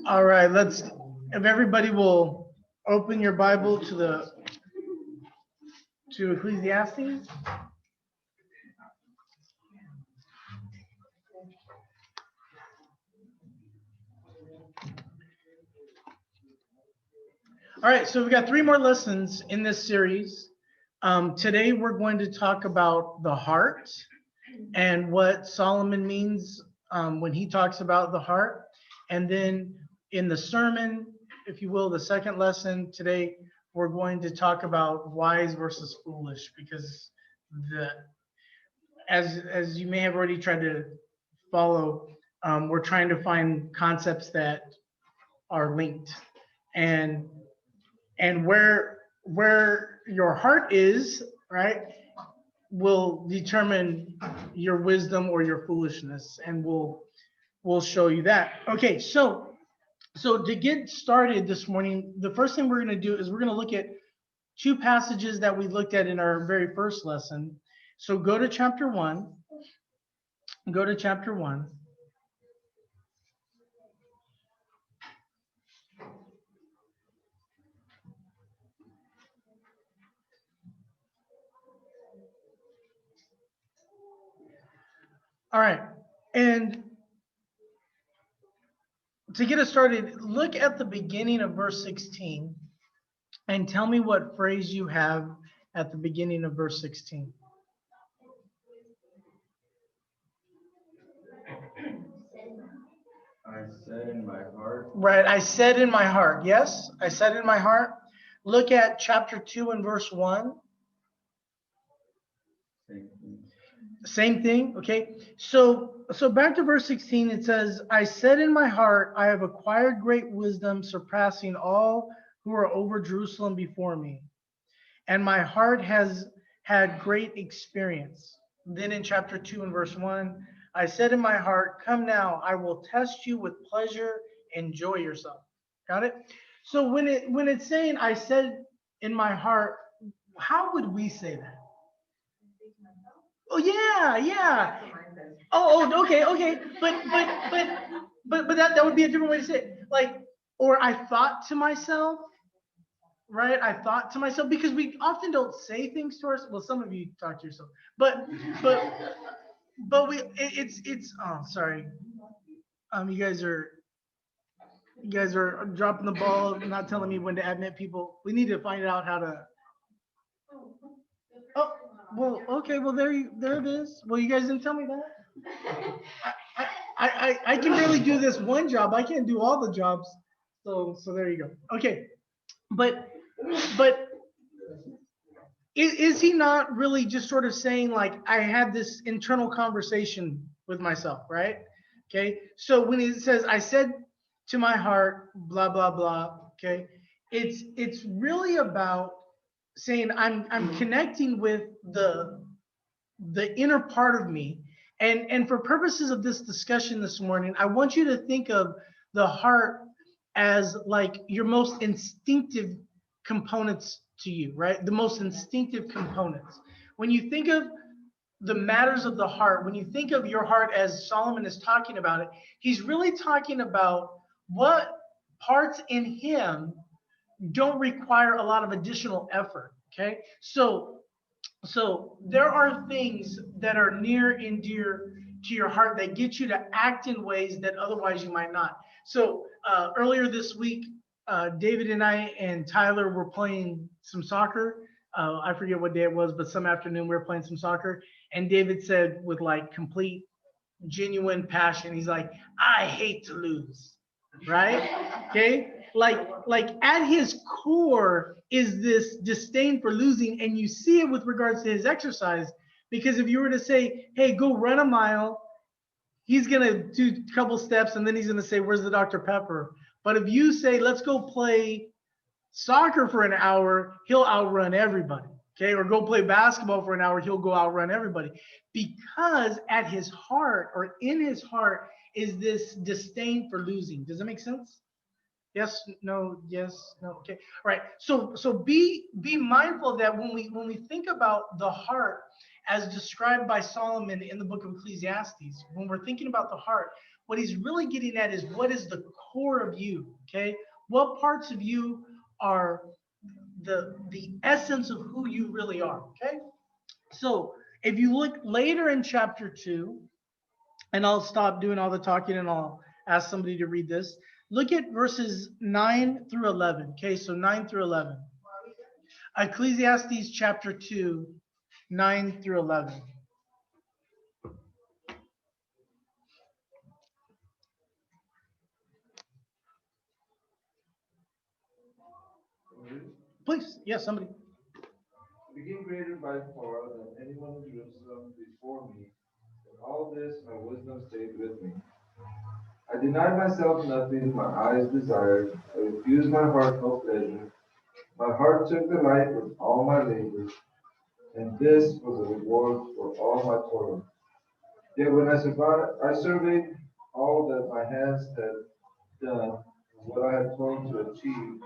All right, if everybody will open your Bible to Ecclesiastes. All right, so we got 3 more lessons in this series. Today we're going to talk about the heart and what Solomon means when he talks about the heart. And then in the sermon, if you will, the second lesson today, we're going to talk about wise versus foolish, because as you may have already tried to follow, we're trying to find concepts that are linked, and where your heart is, right, will determine your wisdom or your foolishness, and we'll show you that. Okay, so to get started this morning, the first thing we're going to do is we're going to look at 2 passages that we looked at in our very first lesson. So go to chapter 1. Go to chapter 1. All right. And to get us started, look at the beginning of verse 16 and tell me what phrase you have at the beginning of verse 16. I said in my heart. Right, I said in my heart. Yes, I said in my heart. Look at chapter 2 and verse 1. Same thing, okay? So back to verse 16, it says, I said in my heart, I have acquired great wisdom, surpassing all who are over Jerusalem before me. And my heart has had great experience. Then in chapter 2 and verse 1, I said in my heart, come now, I will test you with pleasure, enjoy yourself. Got it? So when it's saying I said in my heart, how would we say that? Oh yeah. Okay. But that would be a different way to say it. Like, or I thought to myself, right? I thought to myself, because we often don't say things to ourselves. Well, some of you talk to yourself, but it's oh sorry. You guys are dropping the ball, not telling me when to admit people. We need to find out how to. Oh, well, okay, well there it is. Well, you guys didn't tell me that. I can barely do this one job. I can't do all the jobs. So there you go. Okay, but is he not really just sort of saying, like, I had this internal conversation with myself, right? Okay, so when he says I said to my heart, blah blah blah. Okay, it's really about saying I'm connecting with the inner part of me. And for purposes of this discussion this morning, I want you to think of the heart as like your most instinctive components to you, right? The most instinctive components. When you think of the matters of the heart, when you think of your heart as Solomon is talking about it, he's really talking about what parts in him don't require a lot of additional effort. Okay, so there are things that are near and dear to your heart that get you to act in ways that otherwise you might not. So earlier this week, David and I and Tyler were playing some soccer. I forget what day it was, but some afternoon we were playing some soccer. And David said with like complete, genuine passion, he's like, I hate to lose, right? Okay, like at his core is this disdain for losing, and you see it with regards to his exercise. Because if you were to say, hey, go run a mile, he's gonna do a couple steps and then he's gonna say, where's the Dr. Pepper? But if you say, let's go play soccer for an hour, he'll outrun everybody. Okay, or go play basketball for an hour, he'll go outrun everybody. Because at his heart, or in his heart, is this disdain for losing. Does that make sense? Yes, no, yes, no. Okay. All right. So be mindful that when we think about the heart as described by Solomon in the book of Ecclesiastes. When we're thinking about the heart, what he's really getting at is what is the core of you, okay? What parts of you are the essence of who you really are, okay? So if you look later in chapter 2, and I'll stop doing all the talking and I'll ask somebody to read this. Look at verses 9 through 11. Okay, so 9 through 11. Ecclesiastes chapter 2, 9 through 11. Please, yes, somebody. Became greater by far than anyone in Jerusalem before me. In all this, my wisdom stayed with me. I denied myself nothing my eyes desired. I refused my heart no pleasure. My heart took delight with all my labors, and this was a reward for all my toil. Yet when I surveyed all that my hands had done, and what I had toiled to achieve,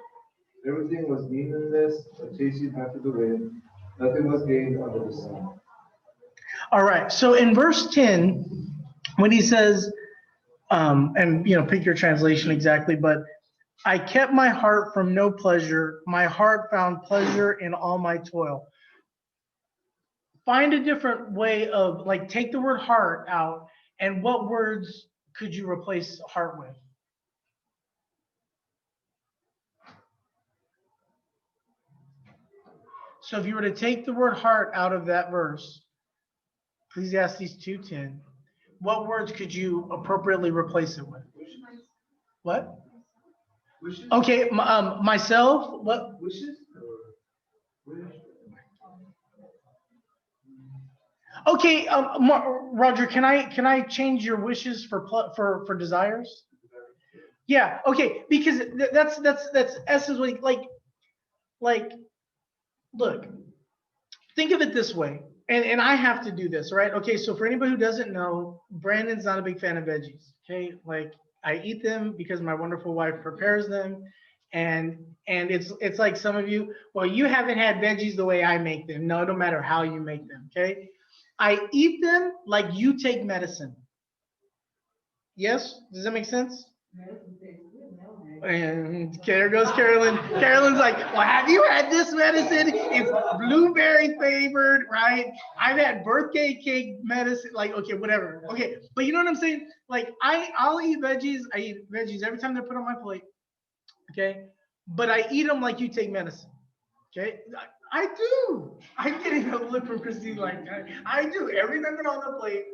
everything was meaningless, a chasing after the wind. Nothing was gained under the sun. All right, so in verse 10, when he says, and pick your translation exactly, but I kept my heart from no pleasure. My heart found pleasure in all my toil. Find a different way of, like, take the word heart out, and what words could you replace heart with? So if you were to take the word heart out of that verse, Ecclesiastes 2:10, what words could you appropriately replace it with? What? Wishes? Okay, myself. What? Wishes? Okay, Roger, can I change your wishes for desires? Yeah. Okay, because that's essentially like look. Think of it this way, and I have to do this, right? Okay, so for anybody who doesn't know, Brandon's not a big fan of veggies. Okay, like I eat them because my wonderful wife prepares them, and it's like some of you, well, you haven't had veggies the way I make them. No, no matter how you make them. Okay, I eat them like you take medicine. Yes, does that make sense? And there goes Carolyn. Carolyn's like, well, have you had this medicine? It's blueberry flavored, right? I've had birthday cake medicine, like, okay, whatever. Okay, but you know what I'm saying? Like, I'll eat veggies. I eat veggies every time they're put on my plate. Okay, but I eat them like you take medicine. Okay, I do. I'm getting a look from Christine like I do. Every time they're on the plate,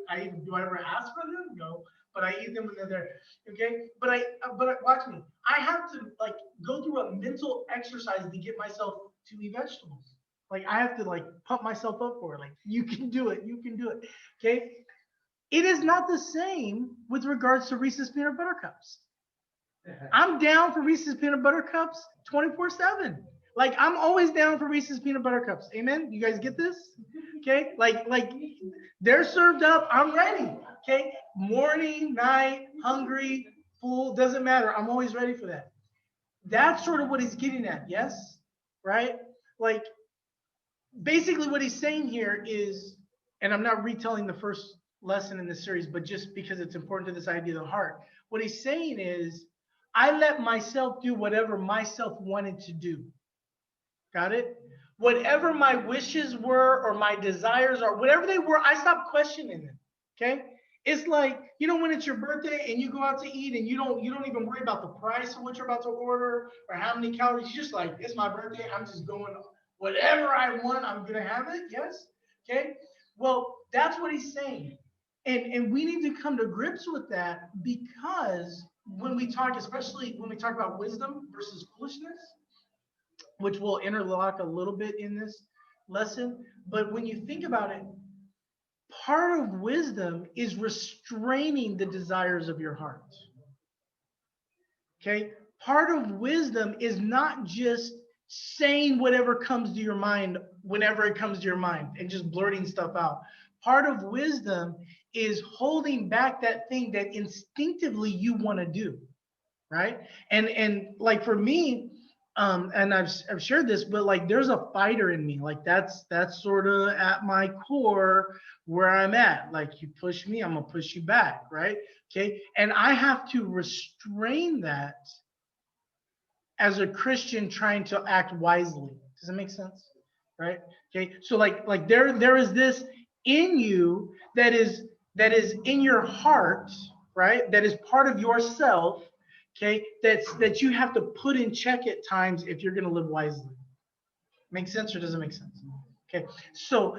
do I ever ask for them? No, but I eat them when they're there. Okay, but watch me. I have to like go through a mental exercise to get myself to eat vegetables. Like I have to like pump myself up for it. Like you can do it. You can do it. Okay. It is not the same with regards to Reese's peanut butter cups. I'm down for Reese's peanut butter cups 24/7. Like I'm always down for Reese's peanut butter cups. Amen. You guys get this? Okay. Like they're served up. I'm ready. Okay. Morning, night, hungry, full, doesn't matter. I'm always ready for that. That's sort of what he's getting at. Yes. Right. Like basically what he's saying here is, and I'm not retelling the first lesson in this series, but just because it's important to this idea of the heart. What he's saying is, I let myself do whatever myself wanted to do. Got it? Whatever my wishes were or my desires are, whatever they were, I stopped questioning them. Okay? It's like, when it's your birthday and you go out to eat and you don't even worry about the price of what you're about to order or how many calories. You're just like, it's my birthday. I'm just going, whatever I want, I'm gonna have it. Yes? Okay? Well, that's what he's saying. And we need to come to grips with that, because when we talk, especially when we talk about wisdom versus foolishness, which will interlock a little bit in this lesson, but when you think about it, part of wisdom is restraining the desires of your heart. Okay? Part of wisdom is not just saying whatever comes to your mind whenever it comes to your mind and just blurting stuff out. Part of wisdom is holding back that thing that instinctively you want to do, right? And like for me, and I've shared this, but like there's a fighter in me. Like that's sort of at my core where I'm at. Like you push me, I'm gonna push you back, right? Okay. And I have to restrain that as a Christian trying to act wisely. Does that make sense? Right? Okay. So like there is this in you that is in your heart, right? That is part of yourself, okay? That you have to put in check at times if you're going to live wisely. Make sense or doesn't make sense? Okay. So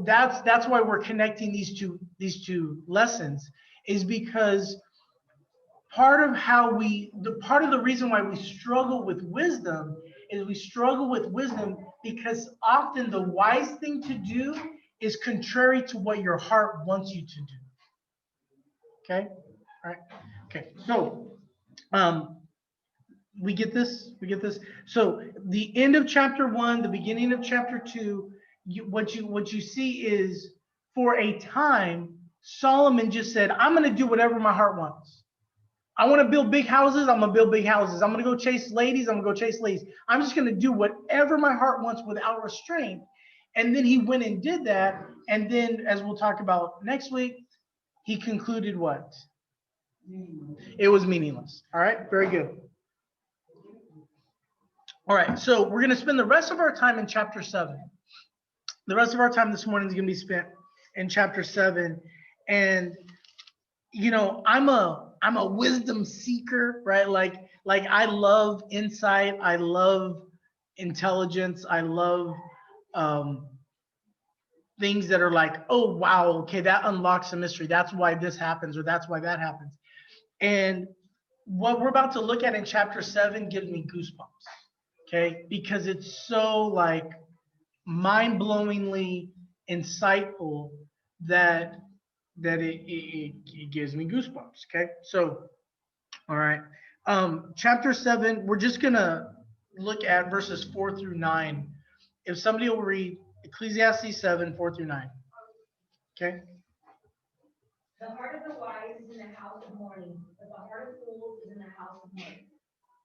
that's why we're connecting these two lessons, is because part of the reason why we struggle with wisdom is we struggle with wisdom because often the wise thing to do is contrary to what your heart wants you to do. Okay. All right. Okay. So we get this. So the end of chapter 1, the beginning of chapter 2, what you see is, for a time Solomon just said, I'm going to do whatever my heart wants. I want to build big houses. I'm going to build big houses. I'm going to go chase ladies. I'm going to go chase ladies. I'm just going to do whatever my heart wants without restraint. And then he went and did that. And then, as we'll talk about next week, he concluded what? It was meaningless. All right. Very good. All right. So we're going to spend the rest of our time in chapter 7. The rest of our time this morning is going to be spent in chapter 7. And, you know, I'm a wisdom seeker, right? Like I love insight. I love intelligence. I love things that are like, oh, wow, okay, that unlocks a mystery. That's why this happens, or that's why that happens. And what we're about to look at in chapter 7 gives me goosebumps, okay? Because it's so like mind-blowingly insightful that it gives me goosebumps, okay? So, all right. Chapter 7, we're just going to look at verses 4 through 9. If somebody will read Ecclesiastes 7, 4 through 9. Okay? The heart of the wise is in the house of mourning, but the heart of fools is in the house of mirth.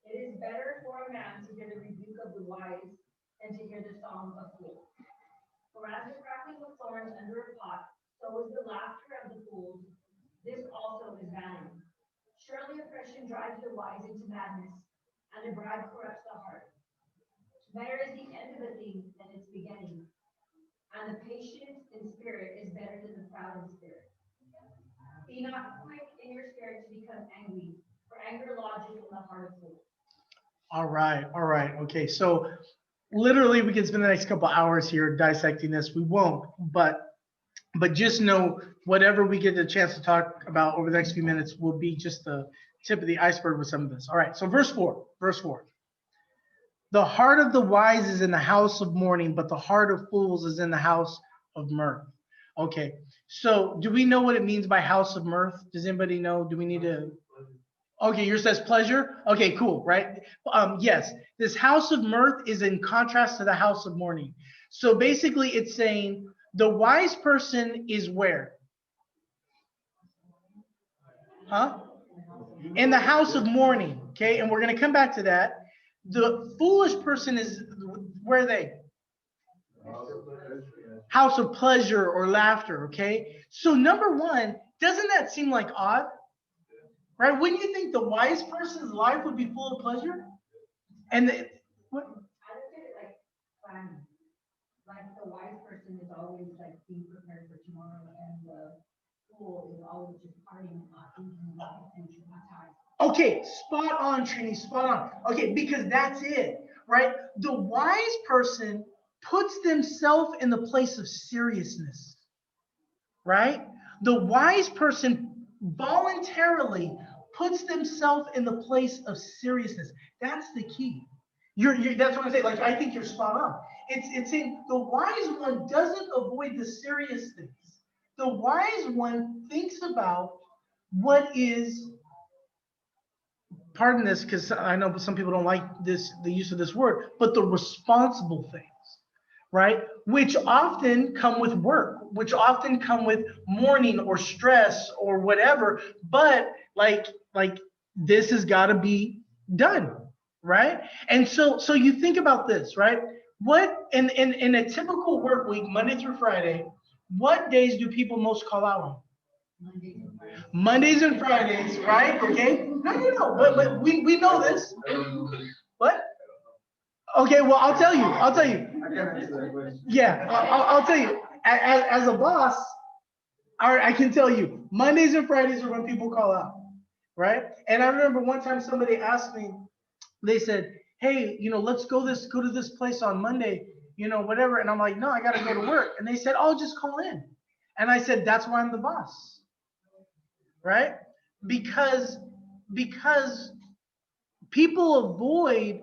It is better for a man to hear the rebuke of the wise than to hear the song of fools. For as the crackling of thorns under a pot, so is the laughter of the fools. This also is vanity. Surely oppression drives the wise into madness, and a bribe corrupts the heart. Better is the end of a thing than its beginning, and the patient in spirit is better than the proud in spirit. Be not quick in your spirit to become angry, for anger lodges in the heart of fools. All right. Okay, so literally we can spend the next couple hours here dissecting this. We won't, but just know whatever we get the chance to talk about over the next few minutes will be just the tip of the iceberg with some of this. All right, so verse 4. The heart of the wise is in the house of mourning, but the heart of fools is in the house of mirth. Okay, so do we know what it means by house of mirth? Does anybody know? Do we need to? Okay, yours says pleasure. Okay, cool, right? Yes, this house of mirth is in contrast to the house of mourning. So basically it's saying the wise person is where? Huh? In the house of mourning, okay? And we're going to come back to that. The foolish person is, where are they? House of pleasure or laughter, okay? So number one, doesn't that seem like odd? Right? Wouldn't you think the wise person's life would be full of pleasure? And what? I look at it like planning. Like the wise person is always like being prepared for tomorrow, and the fool is always just partying and not thinking about the future, not tired. Okay, spot on, Trini, spot on. Okay, because that's it, right? The wise person puts themselves in the place of seriousness, right? The wise person voluntarily puts themselves in the place of seriousness. That's the key. That's what I'm saying. Like, I think you're spot on. It's saying the wise one doesn't avoid the serious things. The wise one thinks about what is, pardon this, because I know some people don't like this, the use of this word, but the responsible things, right? Which often come with work, which often come with mourning or stress or whatever, but like this has got to be done, right? And so you think about this, right? What in a typical work week, Monday through Friday, what days do people most call out on? Mondays and Fridays, right? Okay. No. But we know this. What? Okay. Well, I'll tell you. I'll tell you. I can't answer that question. Yeah. I'll tell you. As a boss, I can tell you, Mondays and Fridays are when people call out, right? And I remember one time somebody asked me, they said, "Hey, let's go to this place on Monday, whatever." And I'm like, "No, I got to go to work." And they said, "Oh, just call in." And I said, "That's why I'm the boss." Right? Because people avoid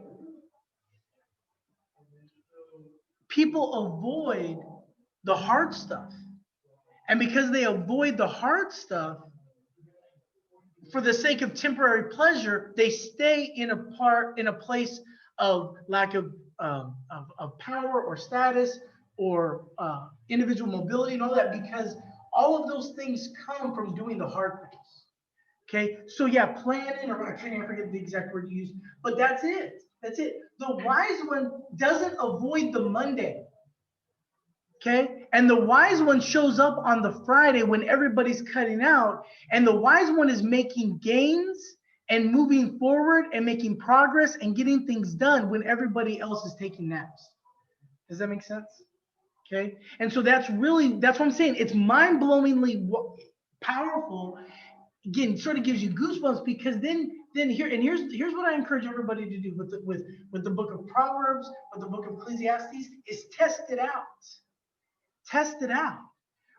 the hard stuff. And because they avoid the hard stuff for the sake of temporary pleasure, they stay in a place of lack of power or status or individual mobility and all that, because all of those things come from doing the hard things. Okay, so yeah, planning, or I can't even forget the exact word you used, but that's it. That's it. The wise one doesn't avoid the Monday. Okay, and the wise one shows up on the Friday when everybody's cutting out, and the wise one is making gains and moving forward and making progress and getting things done when everybody else is taking naps. Does that make sense? Okay, and so that's what I'm saying. It's mind-blowingly powerful. Again, sort of gives you goosebumps, because here's what I encourage everybody to do with the book of Proverbs, with the book of Ecclesiastes, is test it out. Test it out,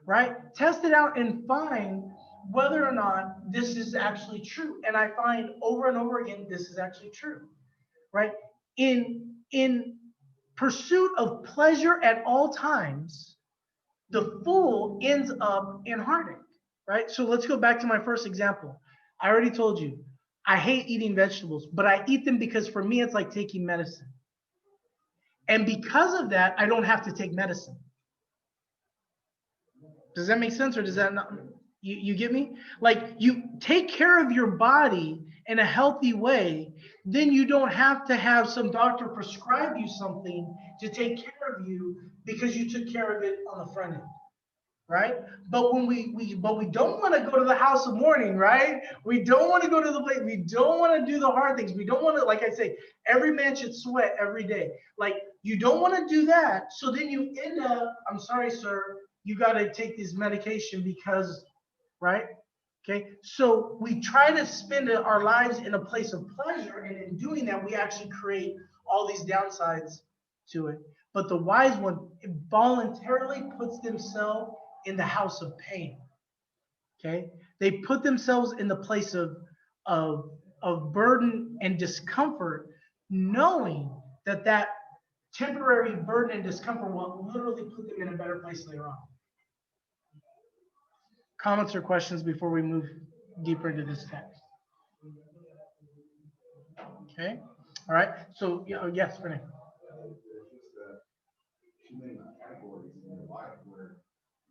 right? Test it out and find whether or not this is actually true. And I find over and over again, this is actually true, right? In pursuit of pleasure at all times, the fool ends up in heartache, right? So let's go back to my first example. I already told you, I hate eating vegetables, but I eat them because for me, it's like taking medicine. And because of that, I don't have to take medicine. Does that make sense, or does that not? You get me? Like, you take care of your body in a healthy way, then you don't have to have some doctor prescribe you something to take care of you because you took care of it on the front end, right? But when we don't want to go to the house of mourning, right? We don't want to go to the place. We don't want to do the hard things. We don't want to, like I say, every man should sweat every day. Like, you don't want to do that. So then you end up, I'm sorry, sir, you got to take this medication because, right? Okay. So we try to spend our lives in a place of pleasure. And in doing that, we actually create all these downsides to it. But the wise one voluntarily puts themselves in the house of pain. Okay. They put themselves in the place of burden and discomfort, knowing that temporary burden and discomfort will literally put them in a better place later on. Comments or questions before we move deeper into this text? Okay. All right. So, yes, Renee. Too many categories in your life where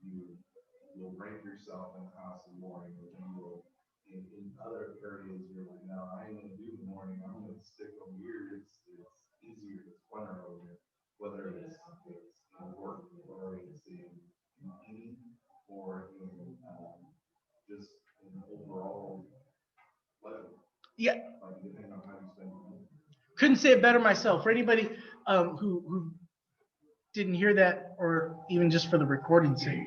you'll rank yourself in the house in the morning, but then you will in other areas you're like, no, I ain't gonna do the morning. I'm gonna stick over here. It's easier, it's funner over here. Whether it's work or it's in eating or in just in overall pleasure. Yeah. Like depending on how you spend your money. Couldn't say it better myself. For anybody who didn't hear that, or even just for the recording sake,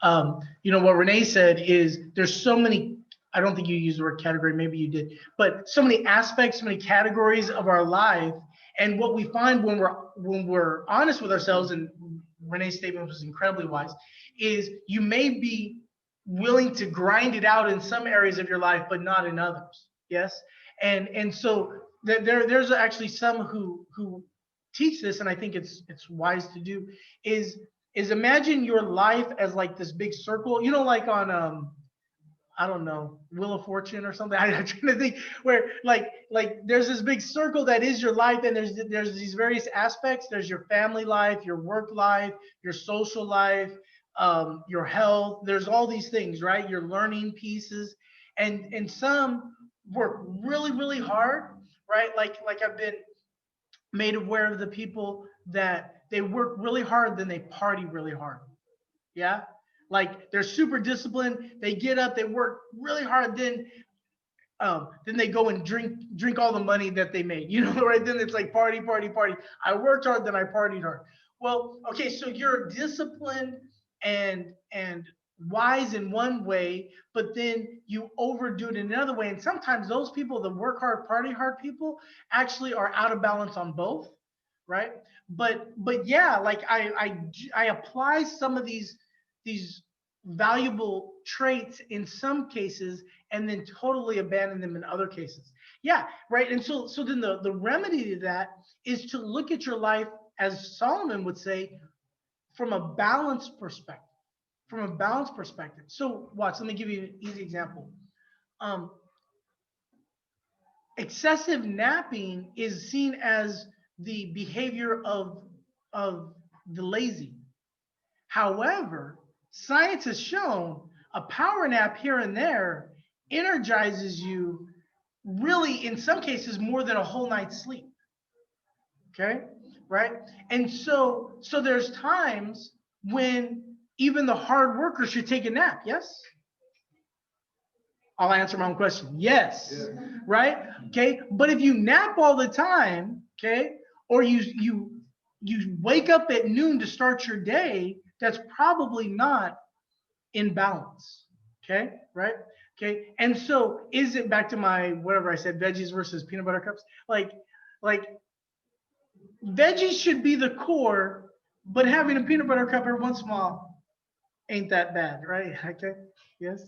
what Renee said is there's so many. I don't think you used the word category. Maybe you did, but so many aspects, so many categories of our life. And what we find when we're honest with ourselves, and Renee's statement was incredibly wise, is you may be willing to grind it out in some areas of your life, but not in others. Yes, and so there's actually some who teach this, and I think it's wise to do, is imagine your life as like this big circle, like on I don't know, Wheel of Fortune or something. I'm trying to think where like there's this big circle that is your life, and there's these various aspects. There's your family life, your work life, your social life, your health. There's all these things, right? Your learning pieces, and some work really, really hard, right? Like I've been made aware of the people that they work really hard, then they party really hard. Yeah. Like they're super disciplined. They get up, they work really hard. Then they go and drink all the money that they made. You know, right? Then it's like party, party, party. I worked hard, then I partied hard. Well, okay, so you're disciplined and wise in one way, but then you overdo it in another way. And sometimes those people, the work hard, party hard people, actually are out of balance on both, right? But yeah, like I apply some of these valuable traits in some cases and then totally abandon them in other cases. Yeah, right. And so then the remedy to that is to look at your life, as Solomon would say, from a balanced perspective. From a balanced perspective. So watch, let me give you an easy example. Excessive napping is seen as the behavior of the lazy. However, science has shown a power nap here and there energizes you really, in some cases, more than a whole night's sleep. Okay, right? And so there's times when even the hard worker should take a nap. Yes? I'll answer my own question. Yes. Yeah. Right? Okay. But if you nap all the time, okay, or you wake up at noon to start your day, that's probably not in balance. Okay, right? Okay. And so is it, back to my whatever I said, veggies versus peanut butter cups? Like veggies should be the core, but having a peanut butter cup every once in a while ain't that bad, right? Okay. Yes.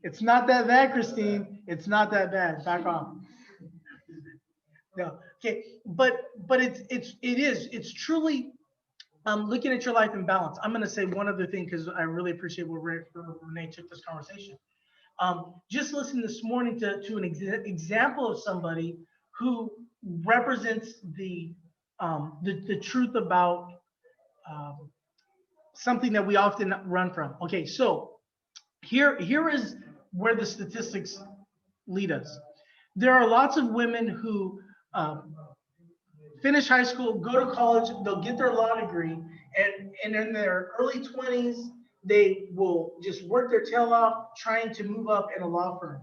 It's not that bad, Christine. It's not that bad. Back off. No. Okay. But it's truly looking at your life in balance. I'm going to say one other thing because I really appreciate where Renee took this conversation. Just listen this morning to an example of somebody who represents the truth about something that we often run from. Okay, so here is where the statistics lead us. There are lots of women who finish high school, go to college, they'll get their law degree, and in their early 20s, they will just work their tail off trying to move up in a law firm.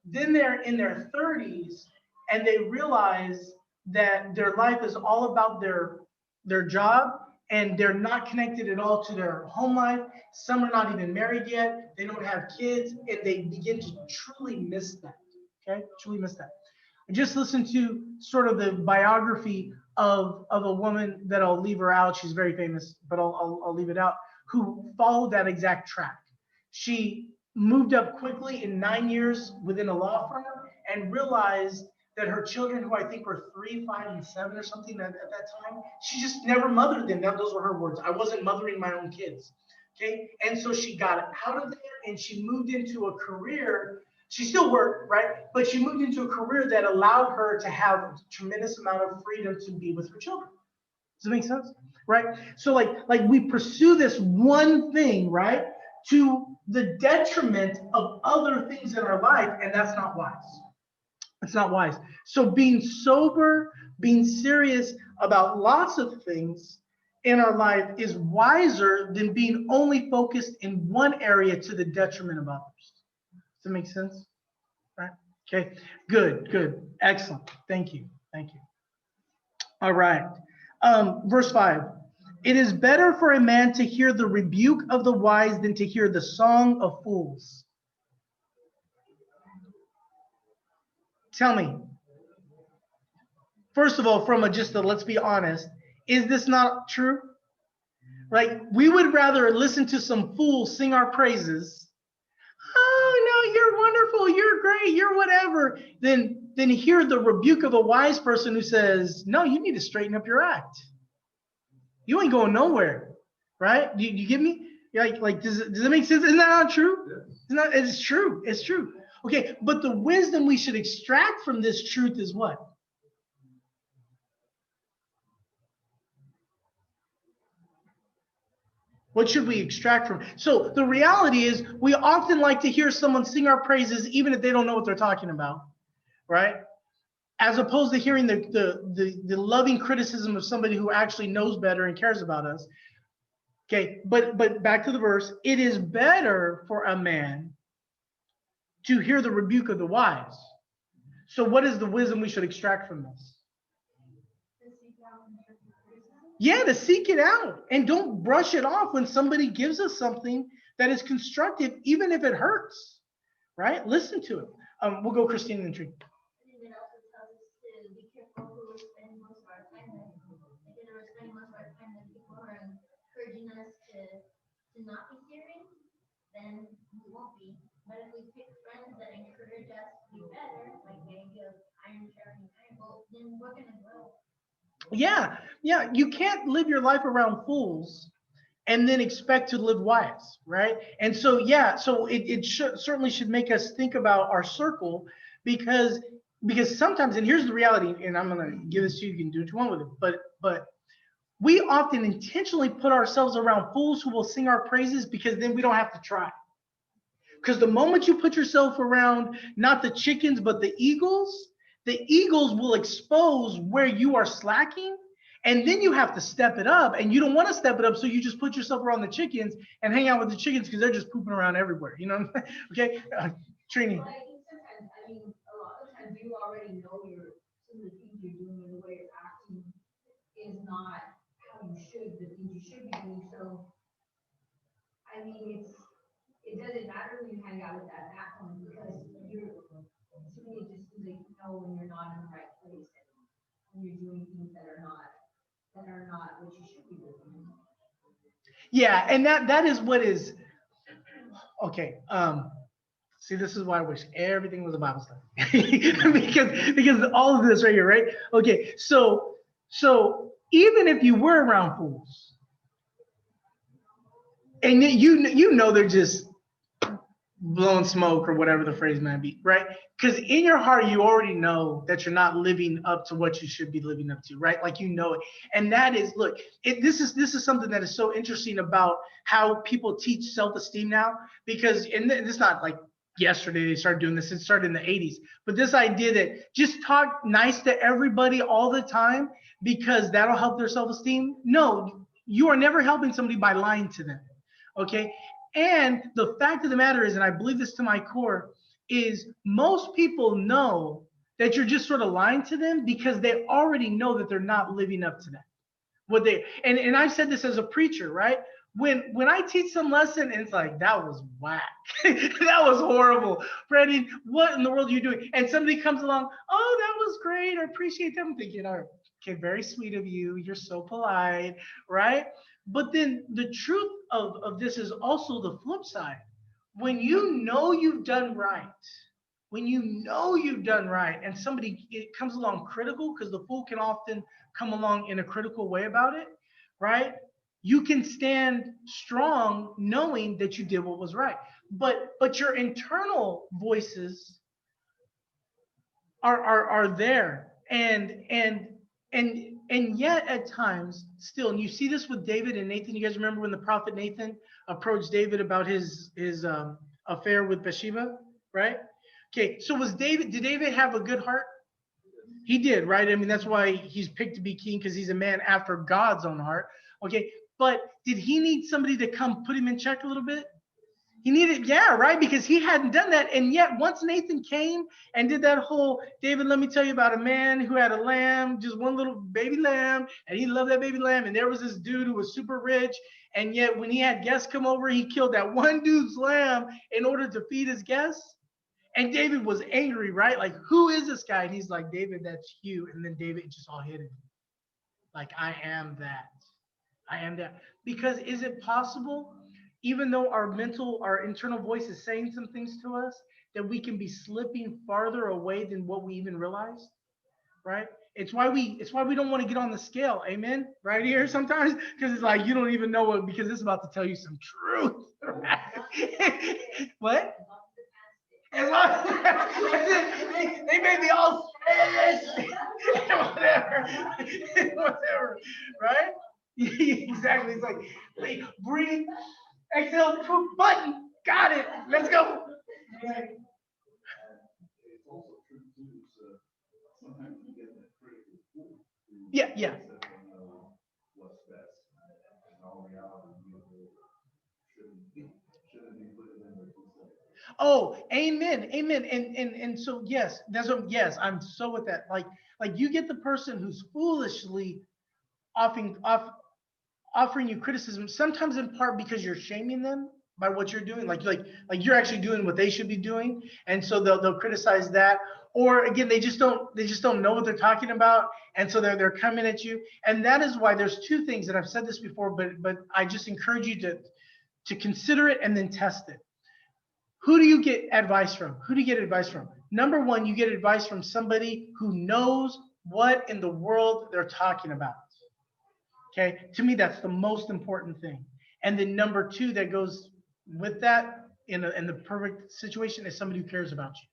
Then they're in their 30s and they realize that their life is all about their job and they're not connected at all to their home life. Some are not even married yet. They don't have kids and they begin to truly miss that. Okay, truly miss that. I just listened to sort of the biography of a woman that I'll leave her out. She's very famous, but I'll leave it out, who followed that exact track. She moved up quickly in 9 years within a law firm and realized that her children, who I think were 3, 5, and 7 or something at that time, she just never mothered them. Those were her words. I wasn't mothering my own kids. Okay. And so she got out of there and she moved into a career. She still worked, right? But she moved into a career that allowed her to have a tremendous amount of freedom to be with her children. Does that make sense? Right? So like we pursue this one thing, right, to the detriment of other things in our life, and that's not wise. It's not wise. So being sober, being serious about lots of things in our life is wiser than being only focused in one area to the detriment of others. Does that make sense? Right? Okay. Good. Excellent. Thank you. All right. Verse 5. It is better for a man to hear the rebuke of the wise than to hear the song of fools. Tell me. First of all, let's be honest, is this not true? Like, we would rather listen to some fools sing our praises. Oh, no, you're wonderful, you're great, you're whatever. Then hear the rebuke of a wise person who says, no, you need to straighten up your act. You ain't going nowhere, right? Do you get me? Like, does it make sense? Isn't that not true? It's true. It's true. Okay, but the wisdom we should extract from this truth is what? What should we extract from? So the reality is we often like to hear someone sing our praises even if they don't know what they're talking about, right? as opposed to hearing the loving criticism of somebody who actually knows better and cares about us. Okay, but back to the verse. It is better for a man to hear the rebuke of the wise. So what is the wisdom we should extract from this? Yeah, to seek it out and don't brush it off when somebody gives us something that is constructive, even if it hurts, right? Listen to it. We'll go Christine and Tree. It also tells us to be careful who we spend most of our time with. Like, if we're spending most of our time with people who are encouraging us to not be serious, then we won't be. But if we pick friends that encourage us to be better, like the idea of iron sharpening iron, well, then we're gonna grow. Yeah, you can't live your life around fools and then expect to live wise, right? And so, yeah, so it certainly should make us think about our circle, because sometimes, and here's the reality, and I'm gonna give this to you, you can do what you want with it, but we often intentionally put ourselves around fools who will sing our praises, because then we don't have to try. Because the moment you put yourself around not the chickens but the eagles will expose where you are slacking, and then you have to step it up, and you don't want to step it up, so you just put yourself around the chickens and hang out with the chickens because they're just pooping around everywhere, you know? Okay, Trini. Well, I think sometimes, I mean, a lot of times you already know some of the things you're doing and the way you're acting is not how you should, the things you should be doing. So, I mean, it doesn't matter when you hang out with that one, because to me, it just seems like you know when you're not in the right place and when you're doing things that are not what you should be doing. Yeah, and that is what is okay. See, this is why I wish everything was a Bible study. because all of this right here, right? Okay, so even if you were around fools, and you know they're just blowing smoke or whatever the phrase might be, right? Because in your heart you already know that you're not living up to what you should be living up to, right? Like, you know it. And that is, look, this is something that is so interesting about how people teach self-esteem now, because, and it's not like yesterday they started doing this, it started in the 80s, but this idea that just talk nice to everybody all the time because that'll help their self-esteem. No, you are never helping somebody by lying to them. Okay. And the fact of the matter is, and I believe this to my core, is most people know that you're just sort of lying to them because they already know that they're not living up to that. What they, and I've said this as a preacher, right? When I teach some lesson and it's like, that was whack. That was horrible. Brandon, what in the world are you doing? And somebody comes along, oh, that was great. I appreciate them. I'm thinking, oh, okay, very sweet of you. You're so polite, right? But then the truth of this is also the flip side. When you know you've done right, and somebody it comes along critical, because the fool can often come along in a critical way about it, right? You can stand strong knowing that you did what was right. But your internal voices are there, and yet at times still, and you see this with David and Nathan. You guys remember when the prophet Nathan approached David about his affair with Bathsheba, right? Okay, so did David have a good heart? He did, right? I mean, that's why he's picked to be king, because he's a man after God's own heart. Okay, but did he need somebody to come put him in check a little bit? He needed, yeah, right, because he hadn't done that. And yet once Nathan came and did that whole, David, let me tell you about a man who had a lamb, just one little baby lamb, and he loved that baby lamb. And there was this dude who was super rich. And yet when he had guests come over, he killed that one dude's lamb in order to feed his guests. And David was angry, right? Like, who is this guy? And he's like, David, that's you. And then David just all hit him. Like, I am that. I am that. Because is it possible, even though our internal voice is saying some things to us, that we can be slipping farther away than what we even realize, right? It's why we don't want to get on the scale, amen, right here sometimes, because it's like you don't even know what, because it's about to tell you some truth, right? What? As long as they made me all whatever, whatever, right? Exactly. It's like breathe, exhale, poop, button, got it. Let's go. It's also true too, so sometimes Yeah. Except they know what's best. In all reality, you shouldn't be putting in their 2 cents. Oh, amen, amen. And so yes, that's what yes, I'm so with that. Like you get the person who's foolishly offering offering you criticism, sometimes in part because you're shaming them by what you're doing, like you're actually doing what they should be doing, and so they'll criticize that. Or again, they just don't know what they're talking about, and so they're coming at you. And that is why there's two things, and I've said this before, but I just encourage you to consider it and then test it. Who do you get advice from? Who do you get advice from? Number one, you get advice from somebody who knows what in the world they're talking about. Okay, to me, that's the most important thing. And then number two, that goes with that in the perfect situation, is somebody who cares about you.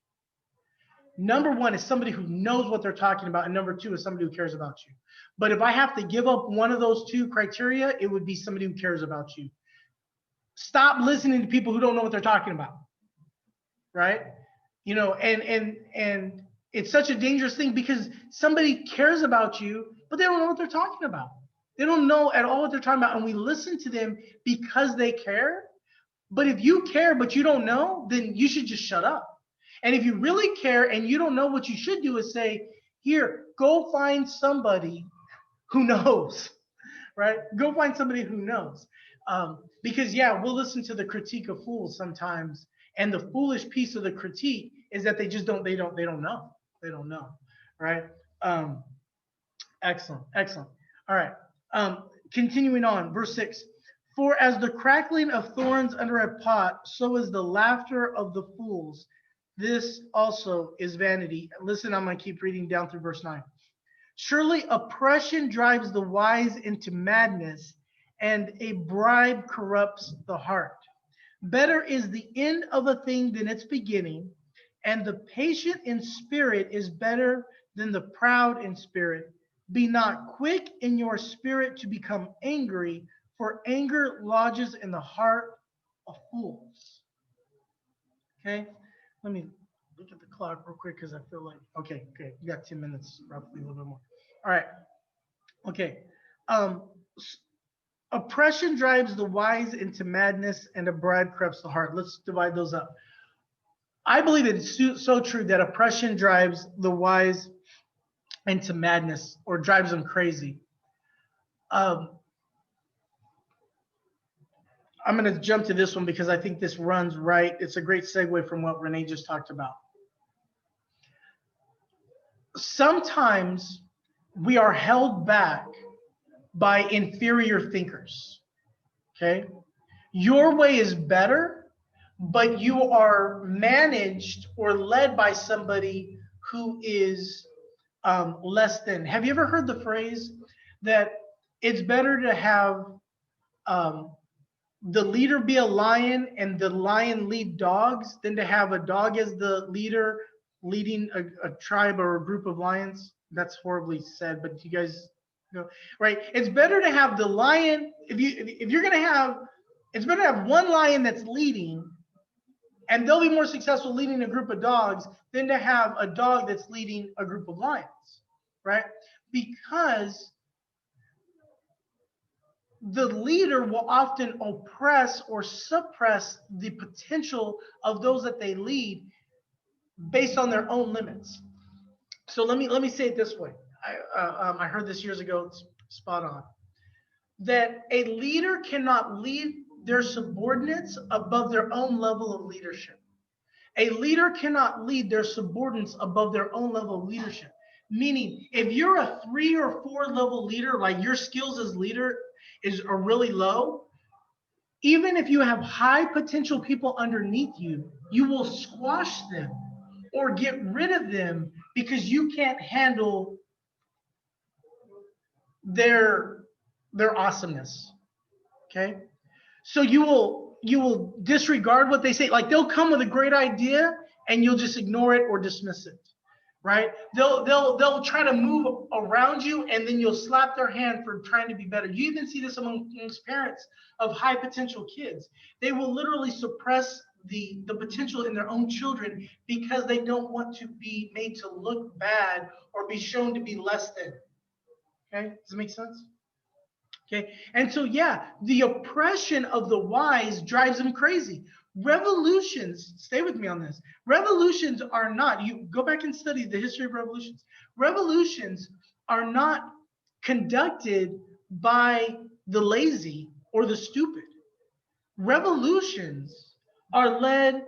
Number one is somebody who knows what they're talking about, and number two is somebody who cares about you. But if I have to give up one of those two criteria, it would be somebody who cares about you. Stop listening to people who don't know what they're talking about, right? And it's such a dangerous thing, because somebody cares about you, but they don't know what they're talking about. They don't know at all what they're talking about, and we listen to them because they care. But if you care but you don't know, then you should just shut up. And if you really care and you don't know, what you should do is say, here, go find somebody who knows, right? Go find somebody who knows. Because yeah, we'll listen to the critique of fools sometimes, and the foolish piece of the critique is that they don't know. They don't know, right? Excellent, excellent. All right. Continuing on, verse 6. For as the crackling of thorns under a pot, so is the laughter of the fools. This also is vanity. Listen, I'm going to keep reading down through verse 9. Surely oppression drives the wise into madness, and a bribe corrupts the heart. Better is the end of a thing than its beginning, and the patient in spirit is better than the proud in spirit. Be not quick in your spirit to become angry, for anger lodges in the heart of fools. Okay, let me look at the clock real quick, because I feel like, okay, you got 10 minutes, roughly, a little bit more. All right, okay. Um, Oppression drives the wise into madness, and a bribe corrupts the heart. Let's divide those up. I believe it's so true that oppression drives the wise into madness, or drives them crazy. I'm going to jump to this one because I think this runs right. It's a great segue from what Renee just talked about. Sometimes we are held back by inferior thinkers. Okay? Your way is better, but you are managed or led by somebody who is less than. Have you ever heard the phrase that it's better to have the leader be a lion and the lion lead dogs than to have a dog as the leader leading a tribe or a group of lions? That's horribly said, but you guys know, right? It's better to have the lion, if you're gonna have, it's better to have one lion that's leading, and they'll be more successful leading a group of dogs than to have a dog that's leading a group of lions, right? Because the leader will often oppress or suppress the potential of those that they lead based on their own limits. So let me say it this way. I heard this years ago. It's spot on. That a leader cannot lead their subordinates above their own level of leadership. A leader cannot lead their subordinates above their own level of leadership. Meaning, if you're a 3 or 4 level leader, like your skills as leader are really low, even if you have high potential people underneath you, you will squash them or get rid of them because you can't handle their awesomeness. Okay, so you will disregard what they say. Like they'll come with a great idea and you'll just ignore it or dismiss it, right? They'll try to move around you, and then you'll slap their hand for trying to be better. You even see this amongst parents of high potential kids. They will literally suppress the potential in their own children because they don't want to be made to look bad or be shown to be less than. Okay, does it make sense? Okay, and so yeah, the oppression of the wise drives them crazy. Revolutions, stay with me on this. Revolutions are not, you go back and study the history of revolutions. Revolutions are not conducted by the lazy or the stupid. Revolutions are led,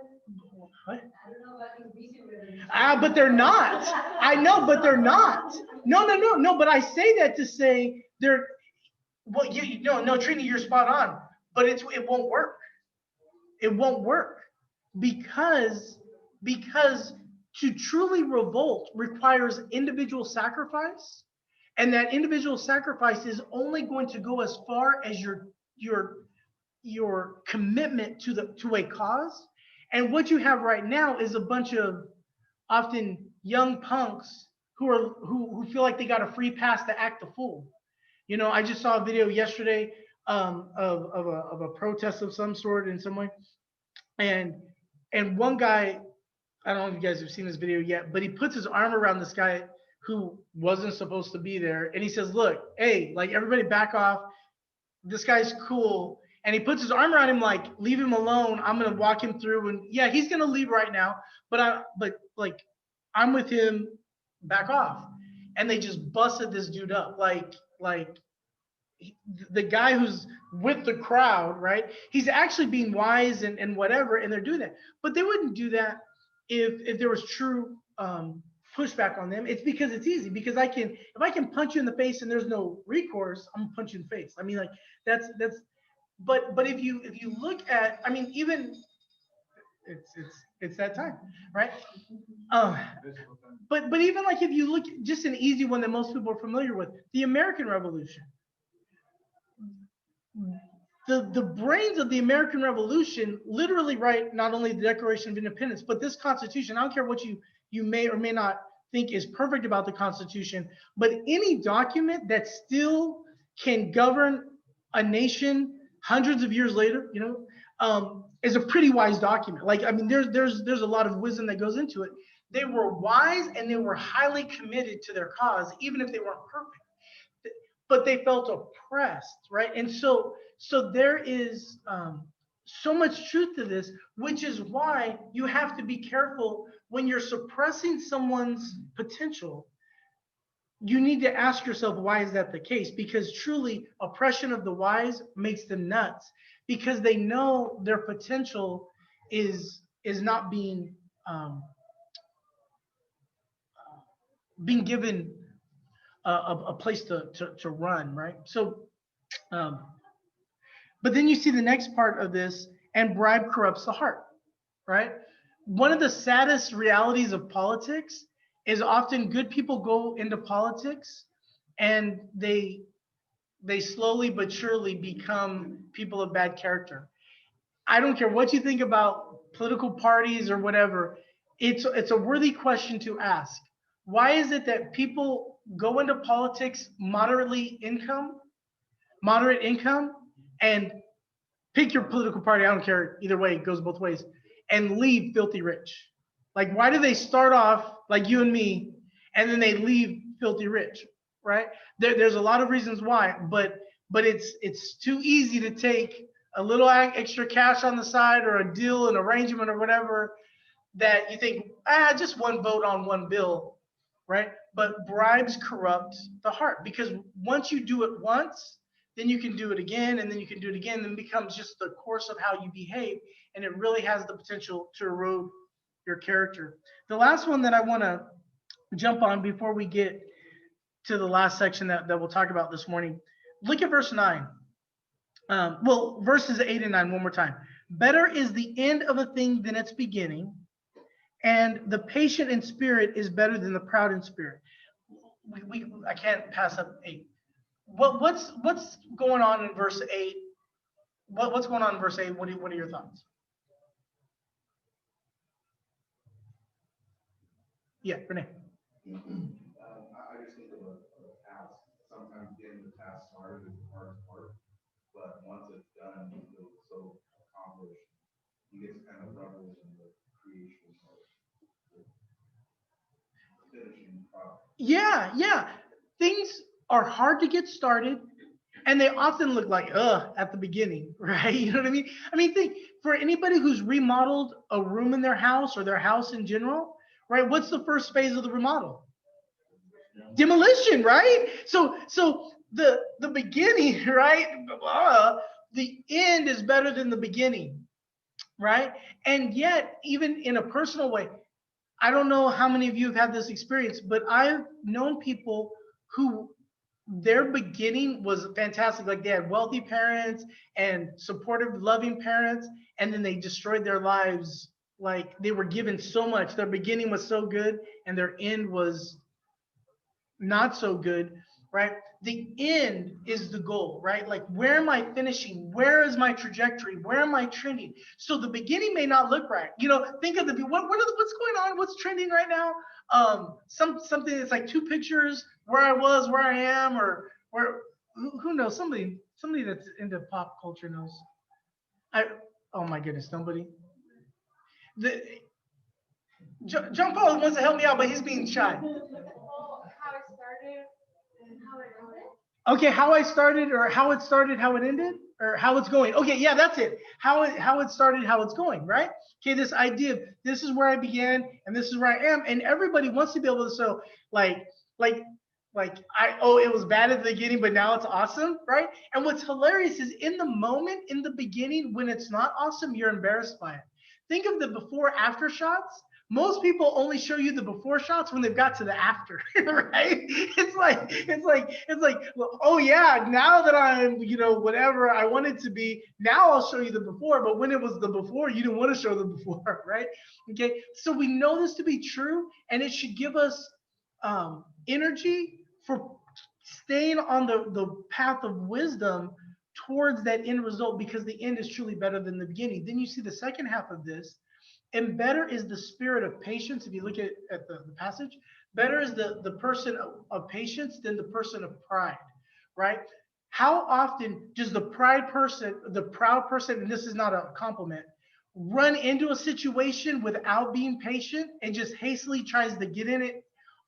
what? I don't know about these recent revolutions. But they're not. I know, but they're not. No. But I say that to say they're. Well, no, Trini, you're spot on. But it won't work. It won't work because to truly revolt requires individual sacrifice, and that individual sacrifice is only going to go as far as your your commitment to a cause. And what you have right now is a bunch of often young punks who feel like they got a free pass to act the fool. You know, I just saw a video yesterday of a protest of some sort in some way, and one guy, I don't know if you guys have seen this video yet, but he puts his arm around this guy who wasn't supposed to be there, and he says, "Look, hey, like everybody back off. This guy's cool." And he puts his arm around him like, "Leave him alone. I'm gonna walk him through." And yeah, he's gonna leave right now, but like I'm with him. Back off. And they just busted this dude up. Like the guy who's with the crowd, right? He's actually being wise and whatever, and they're doing that. But they wouldn't do that if there was true pushback on them. It's because it's easy. Because if I can punch you in the face and there's no recourse, I'm gonna punch you in the face. I mean, like that's. But if you look at, I mean, even it's that time, right? But even like if you look, just an easy one that most people are familiar with, the American Revolution. The brains of the American Revolution literally write not only the Declaration of Independence, but this Constitution. I don't care what you may or may not think is perfect about the Constitution, but any document that still can govern a nation hundreds of years later, is a pretty wise document. Like, I mean, there's a lot of wisdom that goes into it. They were wise and they were highly committed to their cause, even if they weren't perfect. But they felt oppressed, right? And so there is so much truth to this, which is why you have to be careful when you're suppressing someone's potential. You need to ask yourself, why is that the case? Because truly, oppression of the wise makes them nuts because they know their potential is not being given a place to run, right? So, but then you see the next part of this, and bribe corrupts the heart, right? One of the saddest realities of politics is often good people go into politics and they slowly but surely become people of bad character. I don't care what you think about political parties or whatever. It's a worthy question to ask. Why is it that people go into politics moderate income, and pick your political party? I don't care either way. It goes both ways, and leave filthy rich. Like, why do they start off like you and me, and then they leave filthy rich, right? There's a lot of reasons why, but it's too easy to take a little extra cash on the side or a deal, an arrangement or whatever that you think, just one vote on one bill, right? But bribes corrupt the heart because once you do it once, then you can do it again, and then you can do it again, and then it becomes just the course of how you behave, and it really has the potential to erode your character. The last one that I want to jump on before we get to the last section that we'll talk about this morning, look at verse 9. Verses 8 and 9 one more time. Better is the end of a thing than its beginning, and the patient in spirit is better than the proud in spirit. I can't pass up 8. What's going on in verse 8? What's going on in verse 8? What are your thoughts? Yeah, Renee. I just think of a task. Sometimes getting the task started is the hardest part, but once it's done, you feel so accomplished. You get to kind of revel in the creation of the finishing product. Yeah. Things are hard to get started, and they often look like at the beginning, right? You know what I mean? I mean, think for anybody who's remodeled a room in their house or their house in general, right? What's the first phase of the remodel? Demolition, right? So the beginning, right? The end is better than the beginning, right? And yet, even in a personal way, I don't know how many of you have had this experience, but I've known people who their beginning was fantastic. Like they had wealthy parents and supportive, loving parents, and then they destroyed their lives. Like they were given so much. Their beginning was so good, and their end was not so good, right? The end is the goal, right? Like, where am I finishing? Where is my trajectory? Where am I trending? So the beginning may not look right. You know, think of what's going on? What's trending right now? Something that's like 2 pictures where I was, where I am, or where who knows? Somebody that's into pop culture knows. Oh my goodness, nobody. The John Paul wants to help me out, but he's being shy. Well, how it started and how it ended. Okay, how I started, or how it started, how it ended, or how it's going. Okay, yeah, that's it. How it started, how it's going, right? Okay, this idea of this is where I began and this is where I am, and everybody wants to be able to show like it was bad at the beginning, but now it's awesome, right? And what's hilarious is in the moment, in the beginning, when it's not awesome, you're embarrassed by it. Think of the before after shots. Most people only show you the before shots when they've got to the after, right? It's like, well, oh yeah, now that I'm, whatever I wanted to be, now I'll show you the before. But when it was the before, you didn't want to show the before, right? Okay, so we know this to be true, and it should give us energy for staying on the path of wisdom towards that end result, because the end is truly better than the beginning. Then you see the second half of this. And better is the spirit of patience. If you look at the passage, better is the person of patience than the person of pride, right? How often does the proud person, and this is not a compliment, run into a situation without being patient and just hastily tries to get in it,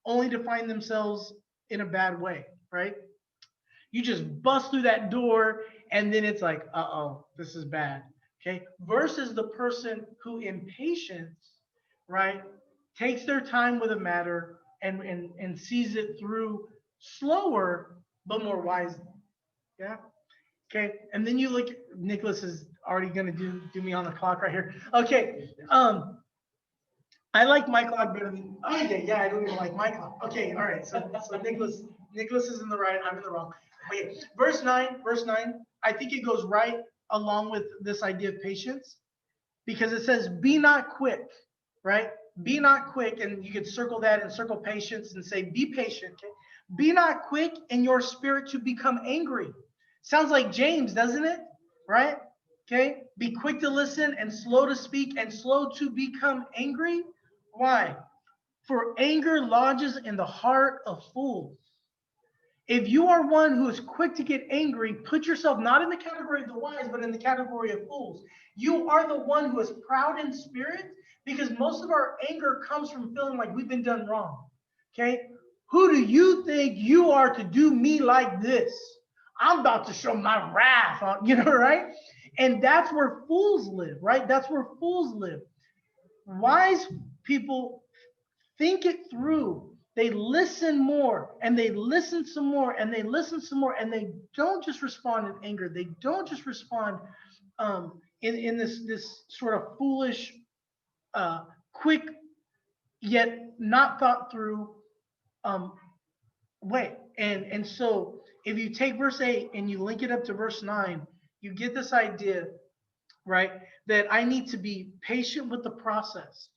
only to find themselves in a bad way, right? You just bust through that door, and then it's like, uh-oh, this is bad. Okay, versus the person who in patience, right, takes their time with a matter and sees it through slower but more wisely. Yeah. Okay, and then you look. Nicholas is already gonna do me on the clock right here. Okay. I like my clock better than. Okay, yeah, I don't even like my clock. Okay, all right. So Nicholas is in the right. I'm in the wrong. Okay, verse 9. I think it goes right along with this idea of patience, because it says, be not quick, right? Be not quick. And you could circle that and circle patience and say, be patient. Okay? Be not quick in your spirit to become angry. Sounds like James, doesn't it? Right? Okay. Be quick to listen and slow to speak and slow to become angry. Why? For anger lodges in the heart of fools. If you are one who is quick to get angry, put yourself not in the category of the wise, but in the category of fools. You are the one who is proud in spirit, because most of our anger comes from feeling like we've been done wrong. Okay? Who do you think you are to do me like this? I'm about to show my wrath on, right? And that's where fools live, right? That's where fools live. Wise people think it through. They listen more, and they listen some more, and they listen some more, and they don't just respond in anger. They don't just respond in this sort of foolish, quick, yet not thought through way. And so if you take verse 8 and you link it up to verse 9, you get this idea, right? That I need to be patient with the process.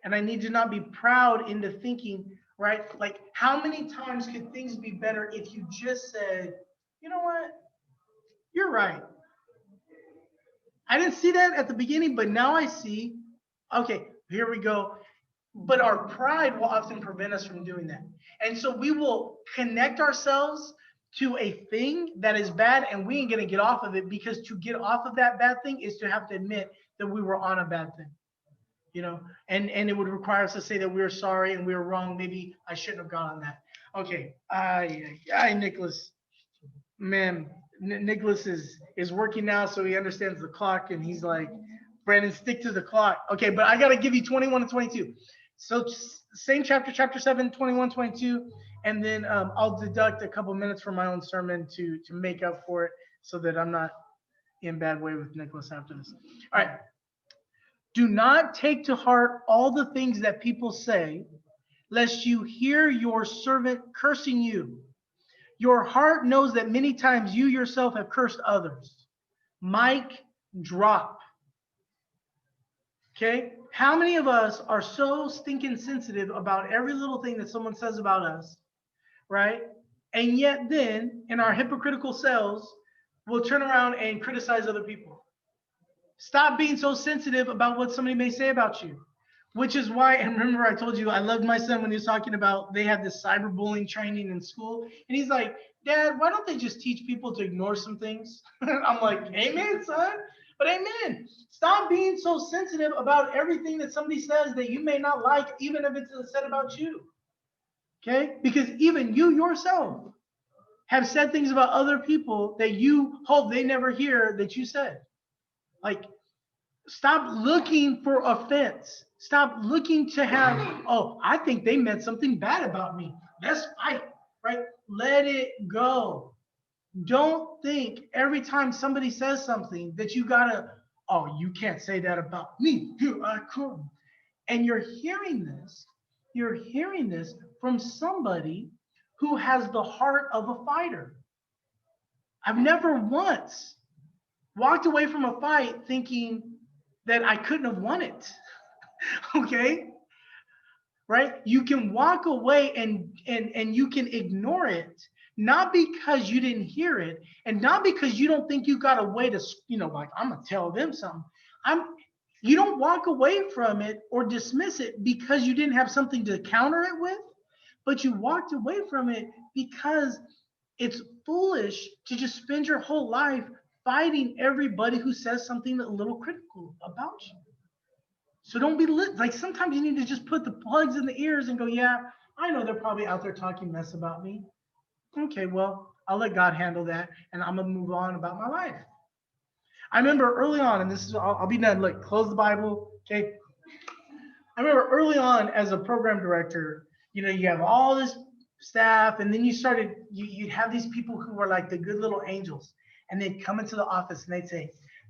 And I need to not be proud into thinking, right? Like, how many times could things be better if you just said, you know what? You're right. I didn't see that at the beginning, but now I see. Okay, here we go. But our pride will often prevent us from doing that. And so we will connect ourselves to a thing that is bad, and we ain't going to get off of it, because to get off of that bad thing is to have to admit that we were on a bad thing. you know, and it would require us to say that we were sorry and we were wrong. Maybe I shouldn't have gone on that. Okay. Nicholas, man, Nicholas is working now, so he understands the clock, and he's like, Brandon, stick to the clock. Okay, but I got to give you 21 and 22. So same chapter, chapter 7, 21, 22, and then I'll deduct a couple minutes from my own sermon to make up for it so that I'm not in bad way with Nicholas after this. All right. Do not take to heart all the things that people say, lest you hear your servant cursing you. Your heart knows that many times you yourself have cursed others. Mic drop. Okay? How many of us are so stinking sensitive about every little thing that someone says about us, right? And yet then, in our hypocritical selves, we'll turn around and criticize other people. Stop being so sensitive about what somebody may say about you. Which is why, and remember I told you, I loved my son when he was talking about they have this cyberbullying training in school. And he's like, Dad, why don't they just teach people to ignore some things? I'm like, amen, son. But amen. Stop being so sensitive about everything that somebody says that you may not like, even if it's said about you. Okay? Because even you yourself have said things about other people that you hope they never hear that you said. Like, stop looking for offense. Stop looking to have, oh, I think they meant something bad about me. Let's fight, right? Let it go. Don't think every time somebody says something that you gotta, oh, you can't say that about me. I couldn't. And you're hearing this from somebody who has the heart of a fighter. I've never once walked away from a fight thinking that I couldn't have won it. Okay? Right? You can walk away and you can ignore it, not because you didn't hear it, and not because you don't think you got a way to, like, I'm gonna tell them something. You don't walk away from it or dismiss it because you didn't have something to counter it with, but you walked away from it because it's foolish to just spend your whole life fighting everybody who says something a little critical about you. So don't be like, sometimes you need to just put the plugs in the ears and go, yeah, I know they're probably out there talking mess about me. Okay, well, I'll let God handle that, and I'm gonna move on about my life. I remember early on, and this is, I'll be done. Look, close the Bible, okay? I remember early on as a program director, you have all this staff, and then you'd have these people who were like the good little angels, and they'd come into the office and they'd say,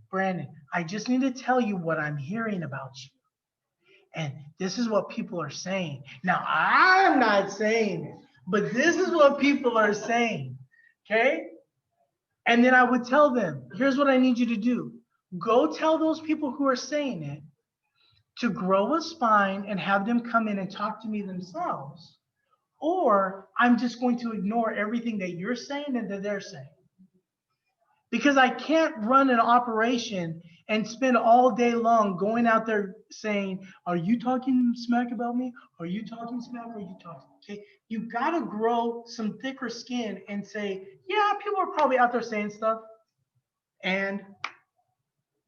Brandon, I just need to tell you what I'm hearing about you. And this is what people are saying. Now, I'm not saying it, but this is what people are saying, okay? And then I would tell them, here's what I need you to do. Go tell those people who are saying it to grow a spine and have them come in and talk to me themselves. Or I'm just going to ignore everything that you're saying and that they're saying. Because I can't run an operation and spend all day long going out there saying, are you talking smack about me? Are you talking smack? Or are you talking? Okay. You got to grow some thicker skin and say, yeah, people are probably out there saying stuff. And,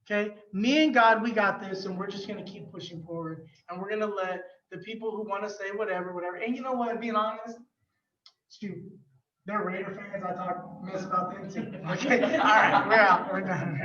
okay, me and God, we got this, and we're just going to keep pushing forward. And we're going to let the people who want to say whatever. And you know what, being honest, shoot, they're Raider fans. I talk mess about them too. Okay, all right, we're out. We're done.